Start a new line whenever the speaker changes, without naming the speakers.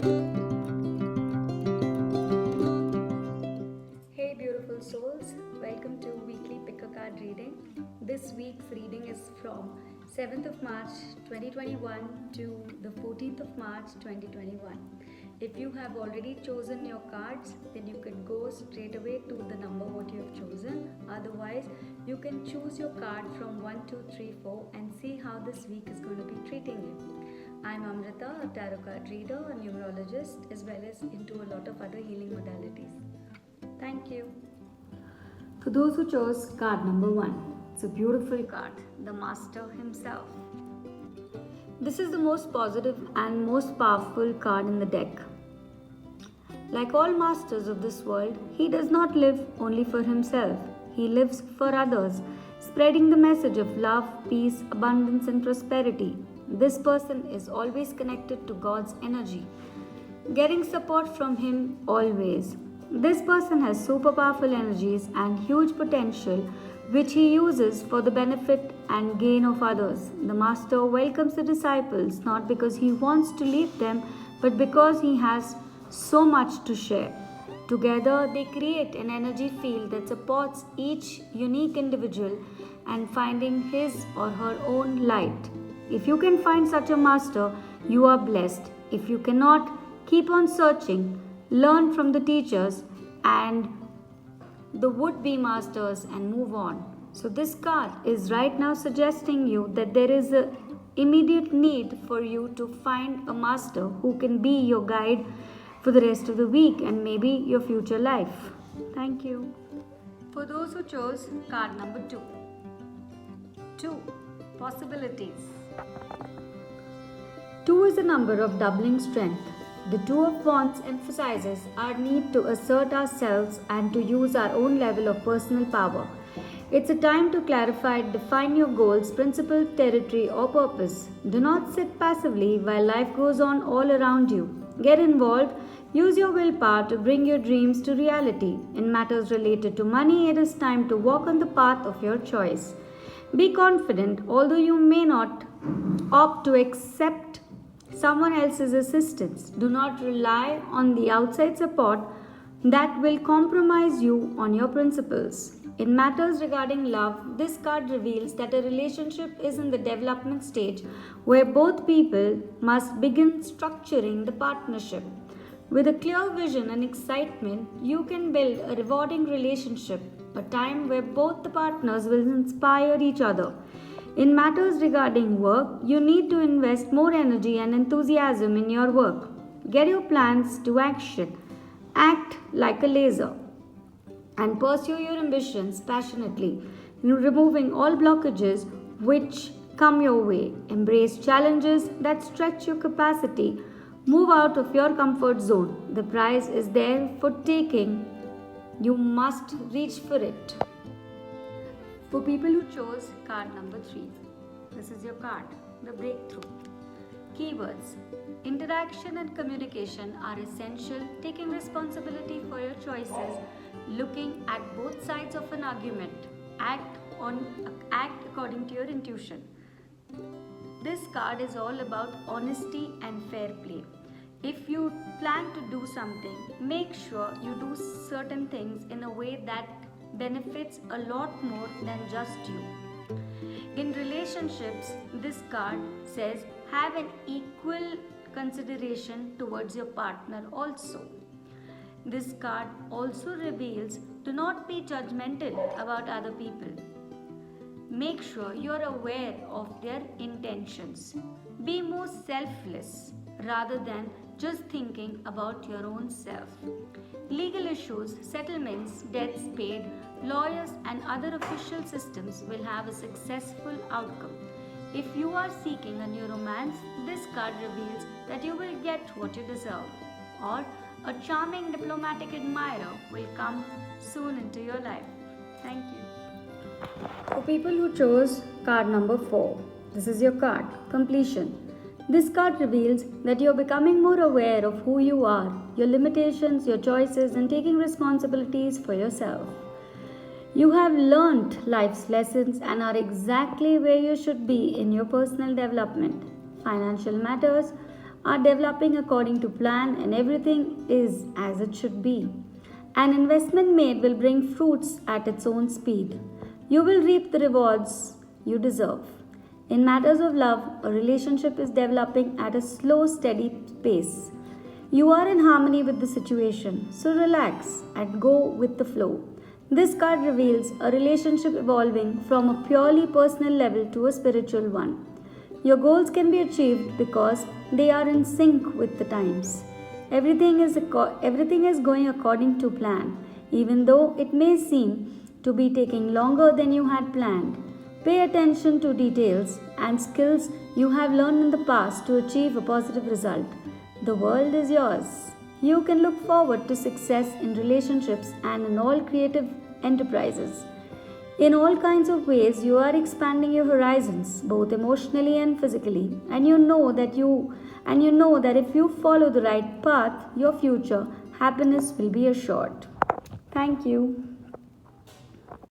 Hey beautiful souls, welcome to weekly pick a card reading. This week's reading is from 7th of March 2021 to the 14th of March 2021. If you have already chosen your cards, then you can go straight away to the number what you have chosen. Otherwise, you can choose your card from 1, 2, 3, 4 and see how this week is going to be treating you. I'm Amrita, a tarot card reader, a numerologist, as well as into a lot of other healing modalities. Thank you. For those who chose card number 1, it's a beautiful card, the Master himself. This is the most positive and most powerful card in the deck. Like all masters of this world, he does not live only for himself. He lives for others, spreading the message of love, peace, abundance, and prosperity. This person is always connected to God's energy, getting support from him always. This person has super powerful energies and huge potential which he uses for the benefit and gain of others. The Master welcomes the disciples not because he wants to leave them but because he has so much to share. Together, they create an energy field that supports each unique individual and finding his or her own light. If you can find such a master, you are blessed. If you cannot, keep on searching, learn from the teachers and the would-be masters and move on. So this card is right now suggesting you that there is an immediate need for you to find a master who can be your guide for the rest of the week and maybe your future life. Thank you. For those who chose card number 2. 2. Possibilities. 2 is a number of doubling strength. The Two of Wands emphasizes our need to assert ourselves and to use our own level of personal power. It's a time to clarify, define your goals, principles, territory, or purpose. Do not sit passively while life goes on all around you. Get involved. Use your willpower to bring your dreams to reality. In matters related to money, it is time to walk on the path of your choice. Be confident, although you may not opt to accept someone else's assistance. Do not rely on the outside support that will compromise you on your principles. In matters regarding love, this card reveals that a relationship is in the development stage where both people must begin structuring the partnership. With a clear vision and excitement, you can build a rewarding relationship, a time where both the partners will inspire each other. In matters regarding work, you need to invest more energy and enthusiasm in your work. Get your plans to action. Act like a laser and pursue your ambitions passionately, removing all blockages which come your way. Embrace challenges that stretch your capacity. Move out of your comfort zone. The prize is there for taking. You must reach for it. For people who chose card number 3, this is your card, the breakthrough. Keywords. Interaction and communication are essential. Taking responsibility for your choices, looking at both sides of an argument. Act according to your intuition. This card is all about honesty and fair play. If you plan to do something, make sure you do certain things in a way that benefits a lot more than just you. In relationships, this card says have an equal consideration towards your partner also. This card also reveals do not be judgmental about other people. Make sure you are aware of their intentions. Be more selfless rather than just thinking about your own self. Legal issues, settlements, debts paid, lawyers and other official systems will have a successful outcome. If you are seeking a new romance, this card reveals that you will get what you deserve, or a charming diplomatic admirer will come soon into your life. Thank you. For people who chose card number 4, this is your card, completion. This card reveals that you're becoming more aware of who you are, your limitations, your choices, and taking responsibilities for yourself. You have learned life's lessons and are exactly where you should be in your personal development. Financial matters are developing according to plan and everything is as it should be. An investment made will bring fruits at its own speed. You will reap the rewards you deserve. In matters of love, a relationship is developing at a slow, steady pace. You are in harmony with the situation, so relax and go with the flow. This card reveals a relationship evolving from a purely personal level to a spiritual one. Your goals can be achieved because they are in sync with the times. Everything is going according to plan, even though it may seem to be taking longer than you had planned. Pay attention to details and skills you have learned in the past to achieve a positive result. The world is yours. You can look forward to success in relationships and in all creative enterprises. In all kinds of ways, you are expanding your horizons, both emotionally and physically, and you know that if you follow the right path, your future happiness will be assured. Thank you.